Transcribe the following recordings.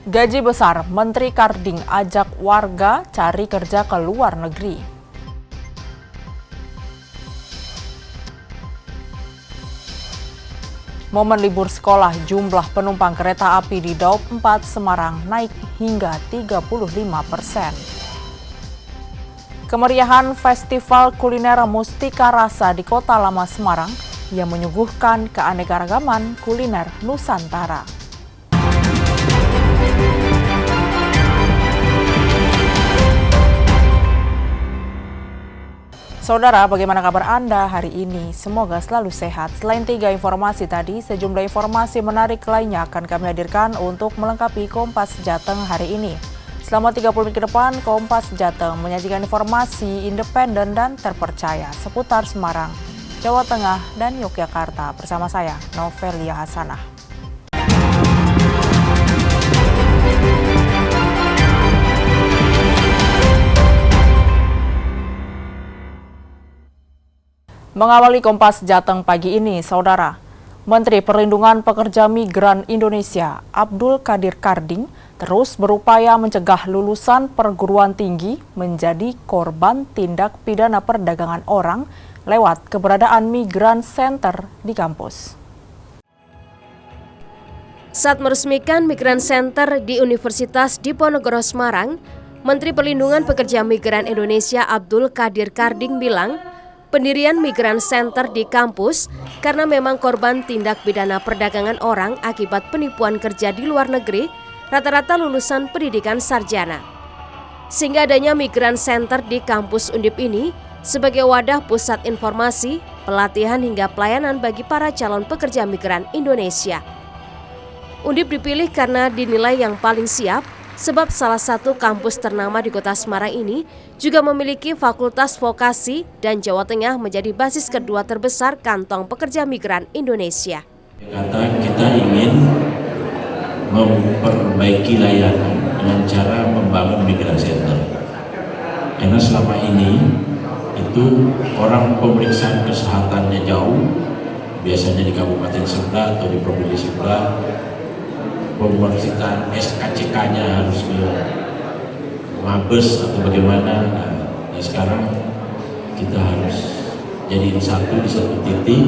Gaji besar, Menteri Karding ajak warga cari kerja ke luar negeri. Momen libur sekolah, jumlah penumpang kereta api di Daup 4 Semarang naik hingga 35%. Kemeriahan Festival Kuliner Mustika Rasa di Kota Lama Semarang yang menyuguhkan keanekaragaman kuliner Nusantara. Saudara, bagaimana kabar Anda hari ini? Semoga selalu sehat. Selain 3 informasi tadi, sejumlah informasi menarik lainnya akan kami hadirkan untuk melengkapi Kompas Jateng hari ini. Selama 30 menit ke depan, Kompas Jateng menyajikan informasi independen dan terpercaya seputar Semarang, Jawa Tengah, dan Yogyakarta. Bersama saya, Novelia Hasanah. Mengawali Kompas Jateng pagi ini, Saudara, Menteri Perlindungan Pekerja Migran Indonesia Abdul Qadir Karding terus berupaya mencegah lulusan perguruan tinggi menjadi korban tindak pidana perdagangan orang lewat keberadaan Migran Center di kampus. Saat meresmikan Migran Center di Universitas Diponegoro Semarang, Menteri Perlindungan Pekerja Migran Indonesia Abdul Qadir Karding bilang, pendirian Migran Center di kampus karena memang korban tindak pidana perdagangan orang akibat penipuan kerja di luar negeri, rata-rata lulusan pendidikan sarjana. Sehingga adanya Migran Center di kampus Undip ini sebagai wadah pusat informasi, pelatihan hingga pelayanan bagi para calon pekerja migran Indonesia. Undip dipilih karena dinilai yang paling siap, sebab salah satu kampus ternama di Kota Semarang ini juga memiliki fakultas vokasi dan Jawa Tengah menjadi basis kedua terbesar kantong pekerja migran Indonesia. Kita ingin memperbaiki layanan dengan cara membangun Migran Center. Karena selama ini itu orang pemeriksaan kesehatannya jauh, biasanya di kabupaten sebelah atau di provinsi sebelah. Pemeriksaan SKCK-nya harus ke Mabes atau bagaimana. Nah, sekarang kita harus jadiin satu di satu titik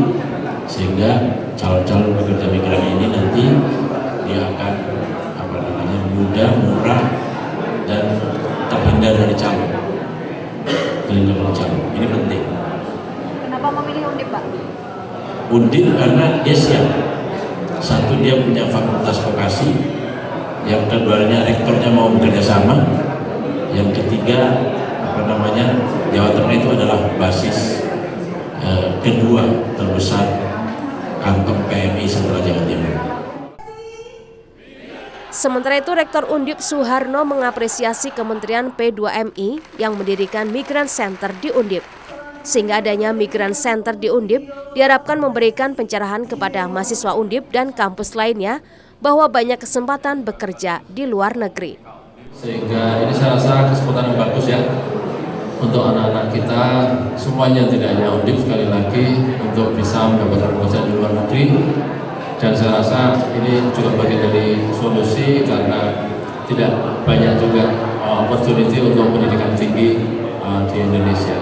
sehingga calon-calon pekerja migran ini nanti dia akan mudah, murah, dan terhindar dari calon. Ini penting. Kenapa memilih Undip, Pak? Undip karena dia siap. Satu, dia punya fakultas vokasi, yang keduanya rektornya mau bekerja sama, yang ketiga Jawa Tengah itu adalah basis kedua terbesar kantong PMI setelah Jawa Timur. Sementara itu, Rektor Undip Suharno mengapresiasi Kementerian P2MI yang mendirikan Migran Center di Undip. Sehingga adanya Migran Center di Undip diharapkan memberikan pencerahan kepada mahasiswa Undip dan kampus lainnya bahwa banyak kesempatan bekerja di luar negeri. Sehingga ini saya rasa kesempatan yang bagus ya untuk anak-anak kita semuanya, tidak hanya Undip, sekali lagi untuk bisa mendapatkan pekerjaan di luar negeri. Dan saya rasa ini juga bagian dari solusi karena tidak banyak juga opportunity untuk pendidikan tinggi di Indonesia.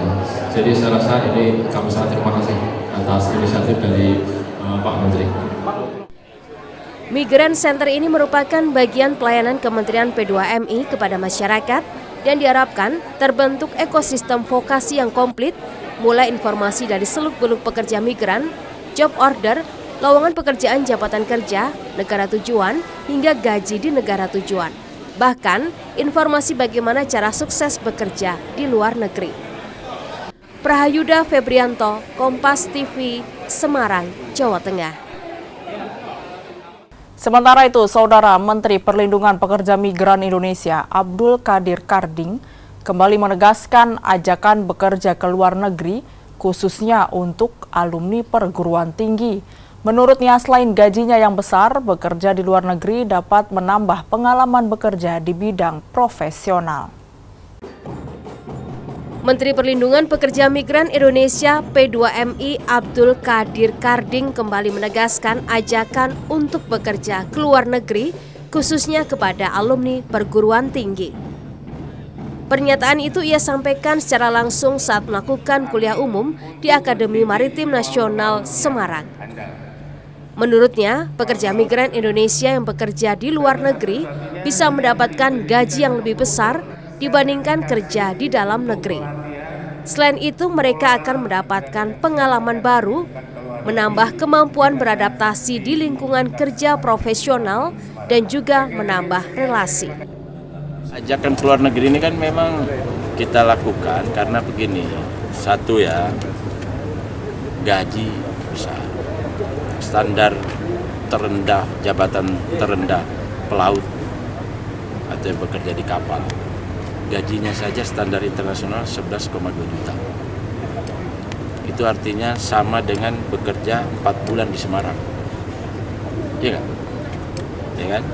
Jadi saya rasa ini kami sangat terima kasih atas inisiatif dari Pak Menteri. Migran Center ini merupakan bagian pelayanan Kementerian P2MI kepada masyarakat dan diharapkan terbentuk ekosistem vokasi yang komplit, mulai informasi dari seluk-beluk pekerja migran, job order, lowongan pekerjaan jabatan kerja, negara tujuan, hingga gaji di negara tujuan. Bahkan, informasi bagaimana cara sukses bekerja di luar negeri. Prahayuda Febrianto, Kompas TV, Semarang, Jawa Tengah. Sementara itu, Saudara, Menteri Perlindungan Pekerja Migran Indonesia Abdul Qadir Karding kembali menegaskan ajakan bekerja ke luar negeri, khususnya untuk alumni perguruan tinggi. Menurutnya, selain gajinya yang besar, bekerja di luar negeri dapat menambah pengalaman bekerja di bidang profesional. Menteri Perlindungan Pekerja Migran Indonesia P2MI Abdul Qadir Karding kembali menegaskan ajakan untuk bekerja ke luar negeri, khususnya kepada alumni perguruan tinggi. Pernyataan itu ia sampaikan secara langsung saat melakukan kuliah umum di Akademi Maritim Nasional Semarang. Menurutnya, pekerja migran Indonesia yang bekerja di luar negeri bisa mendapatkan gaji yang lebih besar dibandingkan kerja di dalam negeri. Selain itu, mereka akan mendapatkan pengalaman baru, menambah kemampuan beradaptasi di lingkungan kerja profesional, dan juga menambah relasi. Ajakan keluar negeri ini kan memang kita lakukan karena begini, satu ya, gaji besar, standar terendah, jabatan terendah pelaut atau yang bekerja di kapal, gajinya saja standar internasional 11,2 juta. Itu artinya sama dengan bekerja 4 bulan di Semarang. Iya kan? Ya kan?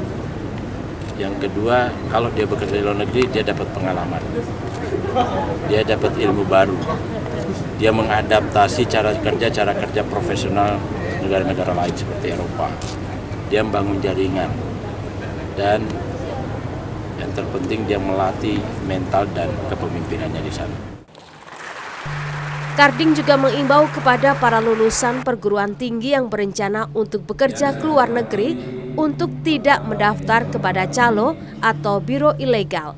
Yang kedua, kalau dia bekerja di luar negeri, dia dapat pengalaman. Dia dapat ilmu baru. Dia mengadaptasi cara kerja profesional negara-negara lain seperti Eropa. Dia membangun jaringan. Dan yang terpenting dia melatih mental dan kepemimpinannya di sana. Karding juga mengimbau kepada para lulusan perguruan tinggi yang berencana untuk bekerja ke luar negeri untuk tidak mendaftar kepada calo atau biro ilegal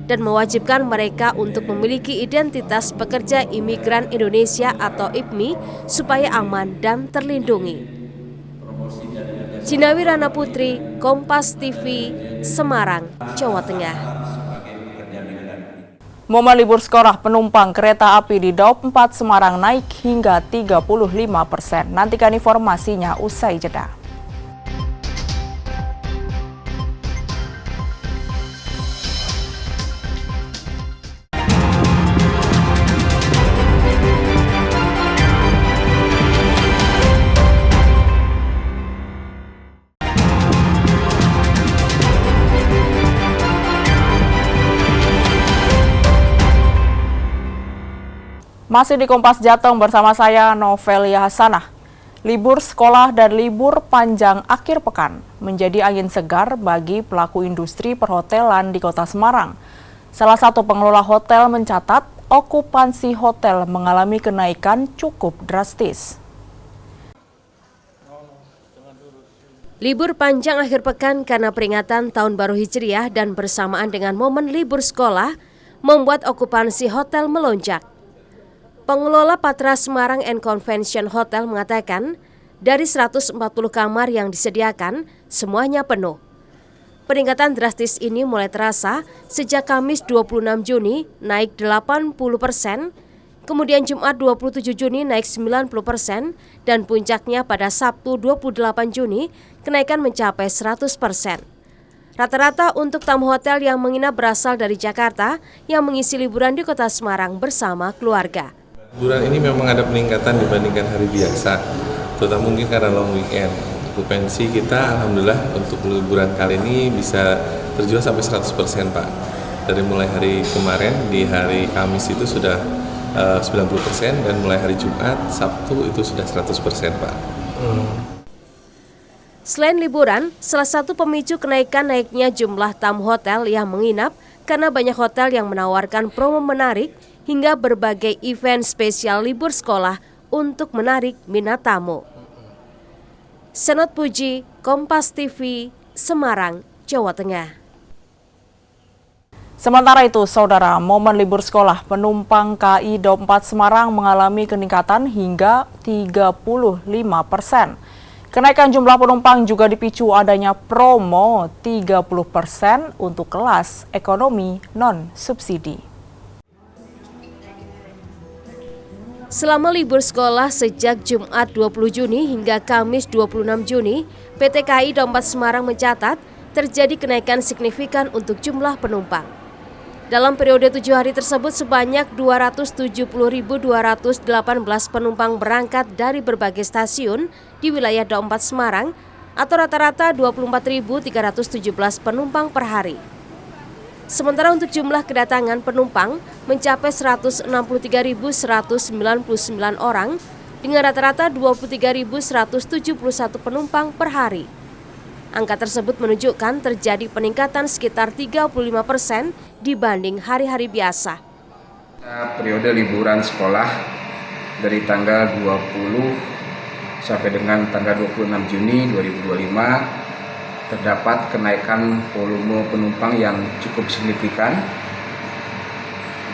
dan mewajibkan mereka untuk memiliki identitas pekerja imigran Indonesia atau IPMI supaya aman dan terlindungi. Cinawi Rana Putri, Kompas TV, Semarang, Jawa Tengah. Momen libur sekolah penumpang kereta api di Daup 4 Semarang naik hingga 35%. Nantikan informasinya usai jeda. Masih di Kompas Jateng bersama saya Novelia Hasanah. Libur sekolah dan libur panjang akhir pekan menjadi angin segar bagi pelaku industri perhotelan di Kota Semarang. Salah satu pengelola hotel mencatat okupansi hotel mengalami kenaikan cukup drastis. Libur panjang akhir pekan karena peringatan Tahun Baru Hijriah dan bersamaan dengan momen libur sekolah membuat okupansi hotel melonjak. Pengelola Patra Semarang and Convention Hotel mengatakan, dari 140 kamar yang disediakan, semuanya penuh. Peningkatan drastis ini mulai terasa sejak Kamis 26 Juni naik 80%, kemudian Jumat 27 Juni naik 90%, dan puncaknya pada Sabtu 28 Juni kenaikan mencapai 100%. Rata-rata untuk tamu hotel yang menginap berasal dari Jakarta yang mengisi liburan di Kota Semarang bersama keluarga. Liburan ini memang ada peningkatan dibandingkan hari biasa, terutama mungkin karena long weekend. Okupansi kita alhamdulillah untuk liburan kali ini bisa terjual sampai 100% Pak. Dari mulai hari kemarin di hari Kamis itu sudah 90% dan mulai hari Jumat, Sabtu itu sudah 100% Pak. Selain liburan, salah satu pemicu naiknya jumlah tamu hotel yang menginap karena banyak hotel yang menawarkan promo menarik hingga berbagai event spesial libur sekolah untuk menarik minat tamu. Senot Puji, Kompas TV, Semarang, Jawa Tengah. Sementara itu, Saudara, momen libur sekolah penumpang KAI Daup 4 Semarang mengalami peningkatan hingga 35%. Kenaikan jumlah penumpang juga dipicu adanya promo 30% untuk kelas ekonomi non-subsidi. Selama libur sekolah sejak Jumat 20 Juni hingga Kamis 26 Juni, PT KAI Daup 4 Semarang mencatat terjadi kenaikan signifikan untuk jumlah penumpang. Dalam periode 7 hari tersebut sebanyak 270.218 penumpang berangkat dari berbagai stasiun di wilayah Daup 4 Semarang atau rata-rata 24.317 penumpang per hari. Sementara untuk jumlah kedatangan penumpang mencapai 163.199 orang dengan rata-rata 23.171 penumpang per hari. Angka tersebut menunjukkan terjadi peningkatan sekitar 35% dibanding hari-hari biasa. Periode liburan sekolah dari tanggal 20 sampai dengan tanggal 26 Juni 2025 terdapat kenaikan volume penumpang yang cukup signifikan,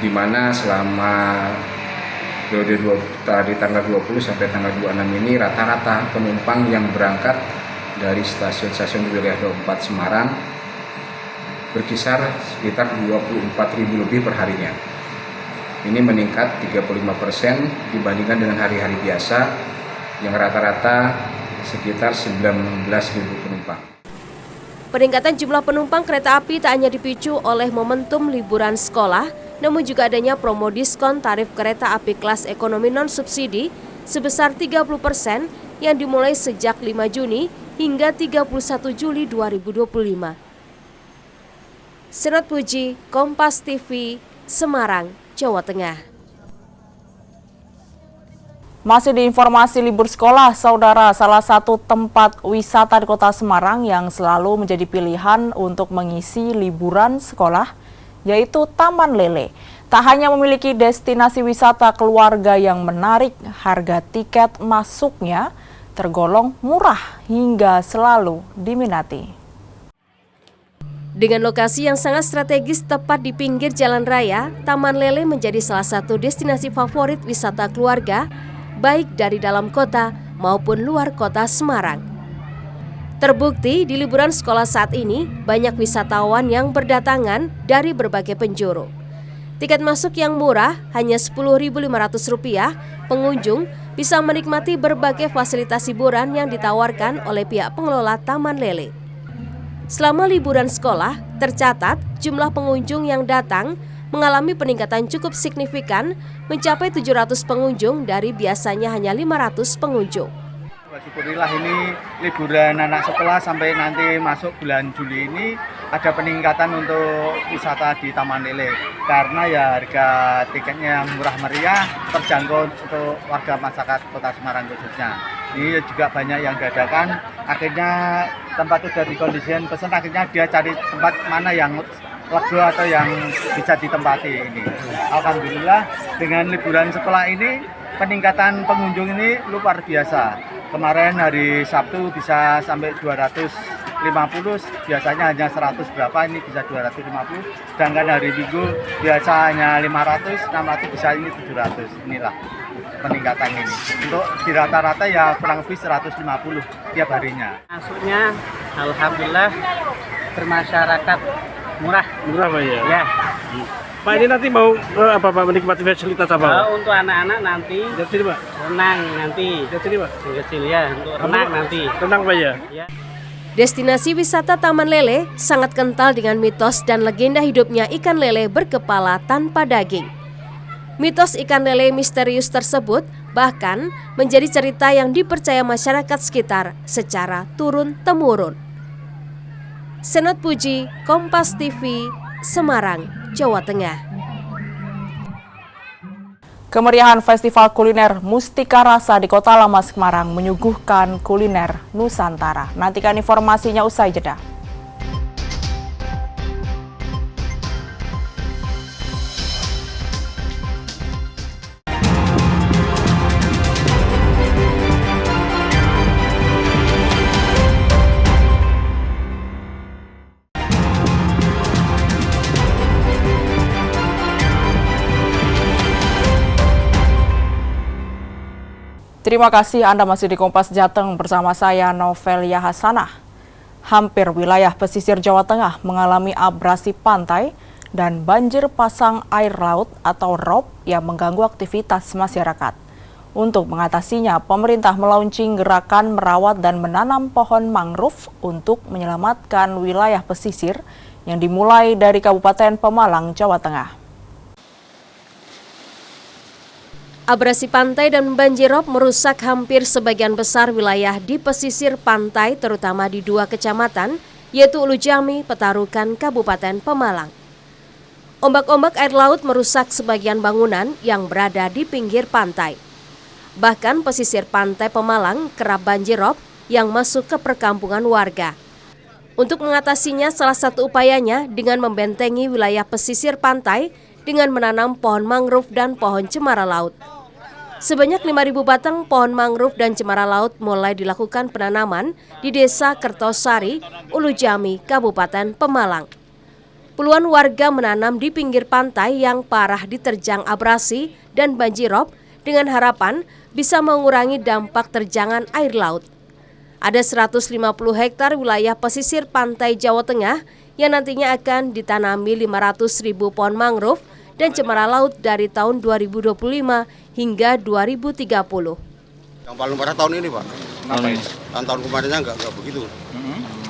di mana selama periode dari tanggal 20 sampai tanggal 26 ini rata-rata penumpang yang berangkat dari stasiun-stasiun di wilayah 24 Semarang berkisar sekitar 24.000 lebih per harinya. Ini meningkat 35% dibandingkan dengan hari-hari biasa yang rata-rata sekitar 19.000 penumpang. Peningkatan jumlah penumpang kereta api tak hanya dipicu oleh momentum liburan sekolah, namun juga adanya promo diskon tarif kereta api kelas ekonomi non-subsidi sebesar 30% yang dimulai sejak 5 Juni hingga 31 Juli 2025. Senat Puji, Kompas TV, Semarang, Jawa Tengah. Masih di informasi libur sekolah, saudara, salah satu tempat wisata di kota Semarang yang selalu menjadi pilihan untuk mengisi liburan sekolah, yaitu Taman Lele. Tak hanya memiliki destinasi wisata keluarga yang menarik, harga tiket masuknya tergolong murah hingga selalu diminati. Dengan lokasi yang sangat strategis tepat di pinggir jalan raya, Taman Lele menjadi salah satu destinasi favorit wisata keluarga, baik dari dalam kota maupun luar kota Semarang. Terbukti di liburan sekolah saat ini, banyak wisatawan yang berdatangan dari berbagai penjuru. Tiket masuk yang murah, hanya Rp10.500, pengunjung bisa menikmati berbagai fasilitas hiburan yang ditawarkan oleh pihak pengelola Taman Lele. Selama liburan sekolah, tercatat jumlah pengunjung yang datang mengalami peningkatan cukup signifikan, mencapai 700 pengunjung dari biasanya hanya 500 pengunjung. Syukurilah ini liburan anak sekolah sampai nanti masuk bulan Juli ini ada peningkatan untuk wisata di Taman Lele, karena ya harga tiketnya yang murah meriah, terjangkau untuk warga masyarakat Kota Semarang khususnya. Ini juga banyak yang dadakan, akhirnya tempat sudah dikondisikan pesan, akhirnya dia cari tempat mana yang lega atau yang bisa ditempati ini. Alhamdulillah dengan liburan sekolah ini peningkatan pengunjung ini luar biasa. Kemarin hari Sabtu bisa sampai 250, biasanya hanya 100 berapa, ini bisa 250. Sedangkan hari Minggu biasa hanya 500, 600, bisa ini 700. Inilah peningkatan ini. Untuk di rata-rata ya kurang lebih 150 tiap harinya. Masuknya alhamdulillah bermasyarakat murah. Murah Pak ya? Ya. Pak, ini nanti mau apa Pak, menikmati fasilitas apa? Untuk anak-anak nanti sini Pak? renang nanti. Sini Pak? Kecil ya, untuk renang nanti. Renang Pak ya? Ya. Destinasi wisata Taman Lele sangat kental dengan mitos dan legenda hidupnya ikan lele berkepala tanpa daging. Mitos ikan lele misterius tersebut bahkan menjadi cerita yang dipercaya masyarakat sekitar secara turun-temurun. Senat Puji, Kompas TV, Semarang, Jawa Tengah. Kemeriahan Festival Kuliner Mustika Rasa di Kota Lama Semarang menyuguhkan kuliner Nusantara. Nantikan informasinya usai jeda. Terima kasih Anda masih di Kompas Jateng bersama saya Novelia Hasanah. Hampir wilayah pesisir Jawa Tengah mengalami abrasi pantai dan banjir pasang air laut atau ROB yang mengganggu aktivitas masyarakat. Untuk mengatasinya, pemerintah melaunching gerakan merawat dan menanam pohon mangrove untuk menyelamatkan wilayah pesisir yang dimulai dari Kabupaten Pemalang, Jawa Tengah. Abrasi pantai dan banjirop merusak hampir sebagian besar wilayah di pesisir pantai, terutama di dua kecamatan, yaitu Ulu Jami, Petarukan, Kabupaten Pemalang. Ombak-ombak air laut merusak sebagian bangunan yang berada di pinggir pantai. Bahkan pesisir pantai Pemalang kerap banjirop yang masuk ke perkampungan warga. Untuk mengatasinya, salah satu upayanya dengan membentengi wilayah pesisir pantai dengan menanam pohon mangrove dan pohon cemara laut. Sebanyak 5.000 batang pohon mangrove dan cemara laut mulai dilakukan penanaman di Desa Kertosari, Ulu Jami, Kabupaten Pemalang. Puluhan warga menanam di pinggir pantai yang parah diterjang abrasi dan banjirop dengan harapan bisa mengurangi dampak terjangan air laut. Ada 150 hektar wilayah pesisir pantai Jawa Tengah yang nantinya akan ditanami 500.000 pohon mangrove dan cemara laut dari tahun 2025 hingga 2030. Yang paling parah tahun ini, Pak. Kenapa ini? Tahun kemarinnya enggak begitu.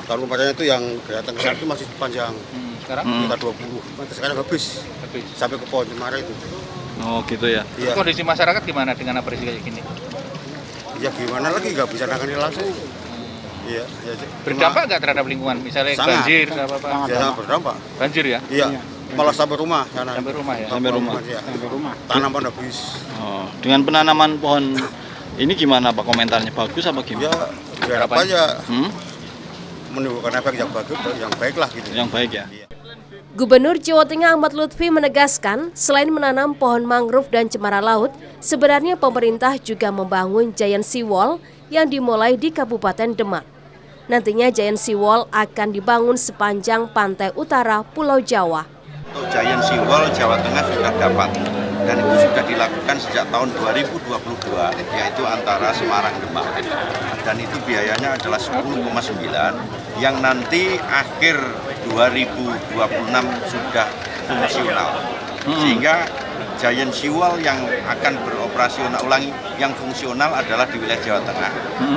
Tahun kemarinnya itu yang kelihatan ke sana itu masih panjang. Sekarang? Kita 20. Sekarang habis. Sampai ke pohon cemara itu. Oh gitu ya. Iya. Kondisi masyarakat gimana dengan apresi kayak gini? Ya gimana lagi, nggak bisa nangani langsung. Iya. Ya, berdampak nggak terhadap lingkungan? Misalnya sangat. Banjir, apa-apa? Ya, sangat berdampak. Banjir ya? Iya. Malah sampai rumah sana. Sampai rumah ya? Sampai rumah. Ya. Tanaman habis. Oh, dengan penanaman pohon ini gimana Pak komentarnya? Bagus apa gimana? Ya, biar apa aja. Menimbulkan efek yang bagus, yang baik lah gitu. Yang baik ya? Iya. Gubernur Jawa Tengah Ahmad Lutfi menegaskan, selain menanam pohon mangrove dan cemara laut, sebenarnya pemerintah juga membangun Giant Sea Wall yang dimulai di Kabupaten Demak. Nantinya Giant Sea Wall akan dibangun sepanjang pantai utara Pulau Jawa. Untuk Giant Sea Wall Jawa Tengah sudah dapat dan itu sudah dilakukan sejak tahun 2022, yaitu antara Semarang Demak. Dan itu biayanya adalah 10,9 yang nanti akhir 2026 sudah fungsional. Sehingga Giant Sea Wall yang akan beroperasional ulangi yang fungsional adalah di wilayah Jawa Tengah,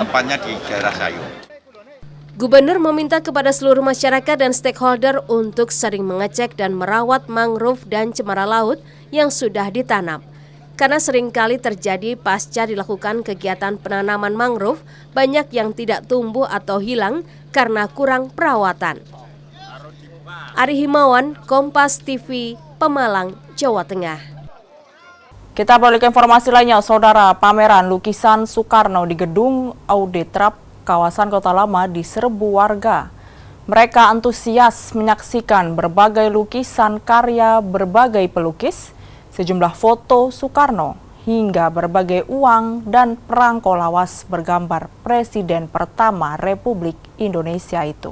tepatnya di daerah Sayung. Gubernur meminta kepada seluruh masyarakat dan stakeholder untuk sering mengecek dan merawat mangrove dan cemara laut yang sudah ditanam. Karena seringkali terjadi pasca dilakukan kegiatan penanaman mangrove, banyak yang tidak tumbuh atau hilang karena kurang perawatan. Ari Himawan, Kompas TV, Pemalang, Jawa Tengah. Kita beralih ke informasi lainnya, Saudara. Pameran lukisan Soekarno di Gedung Auditrap kawasan Kota Lama diserbu warga. Mereka antusias menyaksikan berbagai lukisan karya berbagai pelukis, sejumlah foto Soekarno, hingga berbagai uang dan perangko lawas bergambar Presiden pertama Republik Indonesia itu.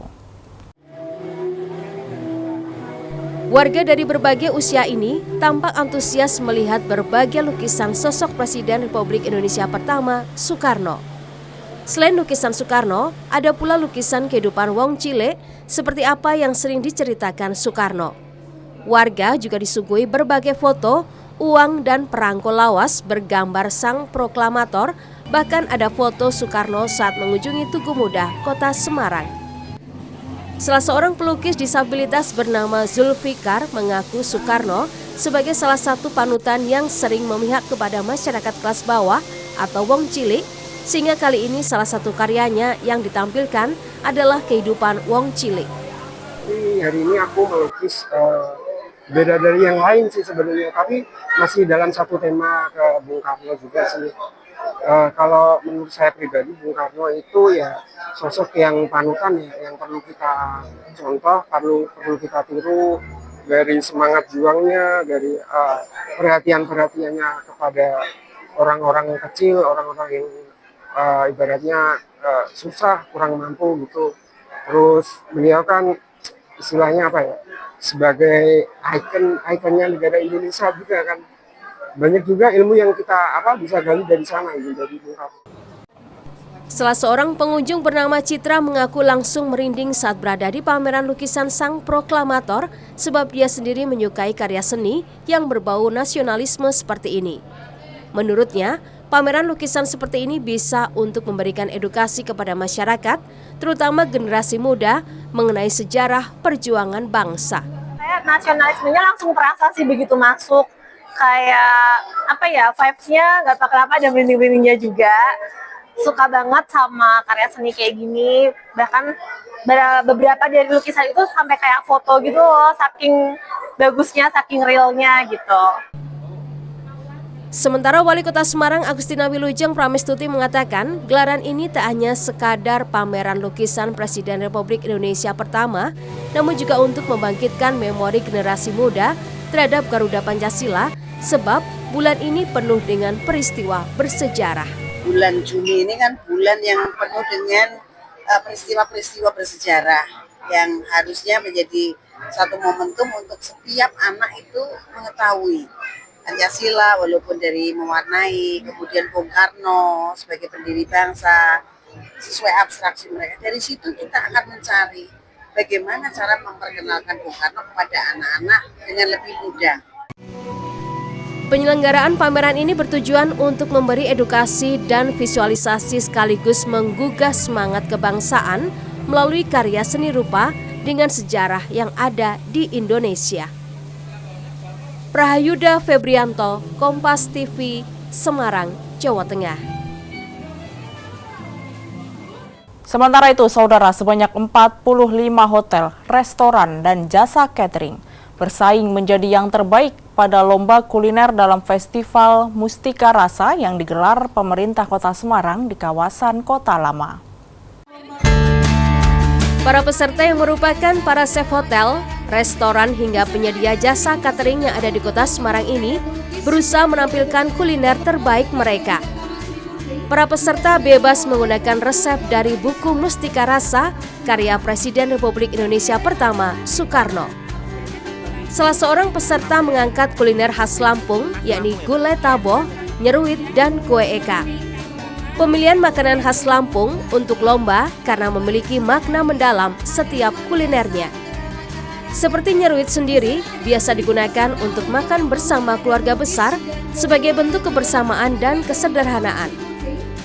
Warga dari berbagai usia ini tampak antusias melihat berbagai lukisan sosok Presiden Republik Indonesia pertama, Soekarno. Selain lukisan Soekarno, ada pula lukisan kehidupan Wong Cilik seperti apa yang sering diceritakan Soekarno. Warga juga disuguhi berbagai foto, uang dan perangko lawas bergambar sang proklamator, bahkan ada foto Soekarno saat mengunjungi Tugu Muda, Kota Semarang. Salah seorang pelukis disabilitas bernama Zulfikar mengaku Soekarno sebagai salah satu panutan yang sering memihak kepada masyarakat kelas bawah atau Wong Cilik, sehingga kali ini salah satu karyanya yang ditampilkan adalah kehidupan Wong Cilik. Hari ini aku melukis beda dari yang lain sih sebenarnya, tapi masih dalam satu tema ke Bung Karno juga sih. Kalau menurut saya pribadi, Bung Karno itu ya sosok yang panutan ya, yang perlu kita contoh, perlu kita tiru dari semangat juangnya, dari perhatiannya kepada orang-orang kecil, orang-orang yang ibaratnya susah, kurang mampu gitu. Terus beliau kan istilahnya apa ya, sebagai ikonnya negara Indonesia juga kan. Banyak juga ilmu yang kita bisa gali dari sana gitu, dari Bung Karno. Salah seorang pengunjung bernama Citra mengaku langsung merinding saat berada di pameran lukisan sang proklamator sebab dia sendiri menyukai karya seni yang berbau nasionalisme seperti ini. Menurutnya, pameran lukisan seperti ini bisa untuk memberikan edukasi kepada masyarakat, terutama generasi muda, mengenai sejarah perjuangan bangsa. Nasionalismenya langsung terasa sih begitu masuk. Kayak vibes-nya nggak tahu kenapa ada merinding-merindingnya juga. Suka banget sama karya seni kayak gini. Bahkan beberapa dari lukisan itu sampai kayak foto gitu loh, saking bagusnya, saking realnya gitu. Sementara Wali Kota Semarang Agustina Wilujeng Pramestuti mengatakan gelaran ini tak hanya sekadar pameran lukisan Presiden Republik Indonesia pertama, namun juga untuk membangkitkan memori generasi muda terhadap Garuda Pancasila, sebab bulan ini penuh dengan peristiwa bersejarah. Bulan Juni ini kan bulan yang penuh dengan peristiwa-peristiwa bersejarah yang harusnya menjadi satu momentum untuk setiap anak itu mengetahui Pancasila, walaupun dari mewarnai, kemudian Bung Karno sebagai pendiri bangsa, sesuai abstraksi mereka. Dari situ kita akan mencari bagaimana cara memperkenalkan Bung Karno kepada anak-anak dengan lebih mudah. Penyelenggaraan pameran ini bertujuan untuk memberi edukasi dan visualisasi sekaligus menggugah semangat kebangsaan melalui karya seni rupa dengan sejarah yang ada di Indonesia. Prahayuda Febrianto, Kompas TV, Semarang, Jawa Tengah. Sementara itu, saudara, sebanyak 45 hotel, restoran, dan jasa catering bersaing menjadi yang terbaik pada lomba kuliner dalam Festival Mustika Rasa yang digelar pemerintah Kota Semarang di kawasan Kota Lama. Para peserta yang merupakan para chef hotel, restoran hingga penyedia jasa catering yang ada di Kota Semarang ini berusaha menampilkan kuliner terbaik mereka. Para peserta bebas menggunakan resep dari buku Mustika Rasa karya Presiden Republik Indonesia pertama, Soekarno. Salah seorang peserta mengangkat kuliner khas Lampung, yakni gulai taboh, nyeruit, dan kue eka. Pemilihan makanan khas Lampung untuk lomba karena memiliki makna mendalam setiap kulinernya. Seperti nyeruit sendiri, biasa digunakan untuk makan bersama keluarga besar sebagai bentuk kebersamaan dan kesederhanaan.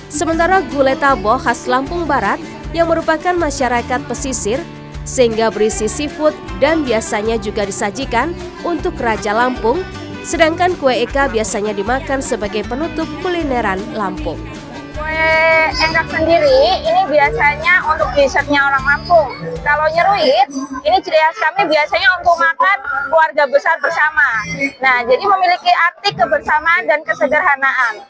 Sementara gulai taboh khas Lampung Barat yang merupakan masyarakat pesisir, sehingga berisi seafood dan biasanya juga disajikan untuk Raja Lampung, sedangkan kue eka biasanya dimakan sebagai penutup kulineran Lampung. Kue eka sendiri ini biasanya untuk dessertnya orang Lampung. Kalau nyeruit, ini ciri khas kami biasanya untuk makan keluarga besar bersama. Nah, jadi memiliki arti kebersamaan dan kesederhanaan.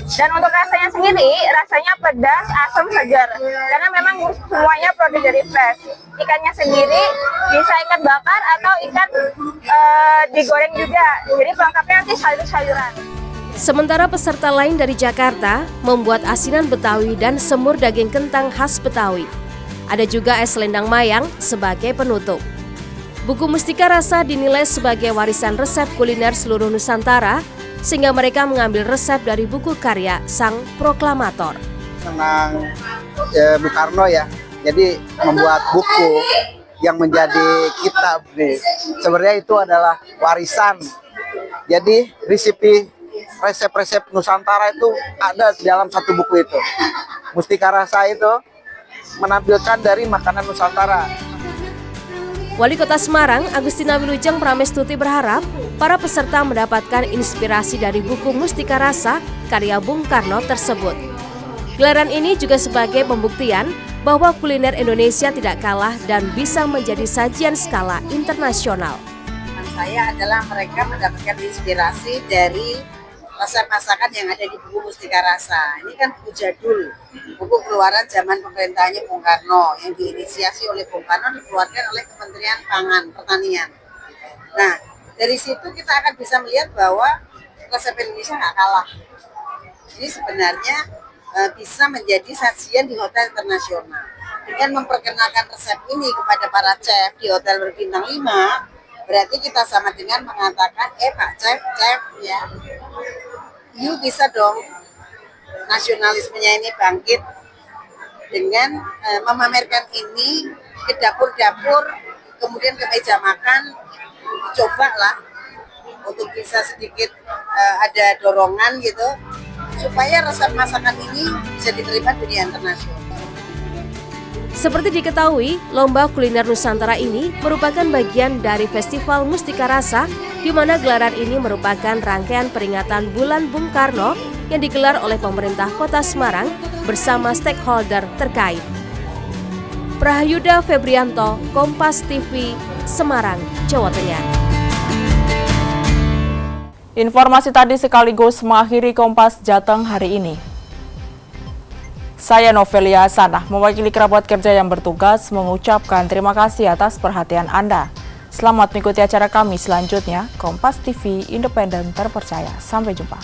Dan untuk rasanya sendiri, rasanya pedas, asam, segar. Karena memang semuanya produk dari fresh. Ikannya sendiri bisa ikan bakar atau ikan digoreng juga. Jadi pelengkapnya nanti sayur-sayuran. Sementara peserta lain dari Jakarta membuat asinan Betawi dan semur daging kentang khas Betawi. Ada juga es selendang mayang sebagai penutup. Buku Mustika Rasa dinilai sebagai warisan resep kuliner seluruh Nusantara, sehingga mereka mengambil resep dari buku karya Sang Proklamator. Tentang Bung Karno ya, jadi membuat buku yang menjadi kitab nih. Sebenarnya itu adalah warisan. Jadi resep-resep Nusantara itu ada di dalam satu buku itu. Mustika Rasa itu menampilkan dari makanan Nusantara. Wali Kota Semarang Agustina Wilujeng Pramestuti berharap para peserta mendapatkan inspirasi dari buku Mustika Rasa karya Bung Karno tersebut. Gelaran ini juga sebagai pembuktian bahwa kuliner Indonesia tidak kalah dan bisa menjadi sajian skala internasional. Saya adalah mereka mendapatkan inspirasi dari resep masakan yang ada di buku Mustika Rasa. Ini kan buku jadul, buku keluaran zaman pemerintahannya Bung Karno yang diinisiasi oleh Bung Karno, dikeluarkan oleh Kementerian Pangan Pertanian. Nah, dari situ kita akan bisa melihat bahwa resep Indonesia nggak kalah. Ini sebenarnya bisa menjadi sajian di hotel internasional. Dengan memperkenalkan resep ini kepada para chef di hotel berbintang 5, berarti kita sama dengan mengatakan, Pak Chef ya, you bisa dong nasionalismenya ini bangkit dengan memamerkan ini ke dapur-dapur, kemudian ke meja makan, cobalah untuk bisa sedikit ada dorongan gitu, supaya resep masakan ini bisa diterima dunia internasional. Seperti diketahui, lomba kuliner Nusantara ini merupakan bagian dari Festival Mustika Rasa, di mana gelaran ini merupakan rangkaian peringatan Bulan Bung Karno yang digelar oleh pemerintah Kota Semarang bersama stakeholder terkait. Prahayuda Febrianto, Kompas TV, Semarang, Jawa Tengah. Informasi tadi sekaligus mengakhiri Kompas Jateng hari ini. Saya Novelia Sanah, mewakili kerabat kerja yang bertugas, mengucapkan terima kasih atas perhatian Anda. Selamat mengikuti acara kami selanjutnya, Kompas TV, independen terpercaya. Sampai jumpa.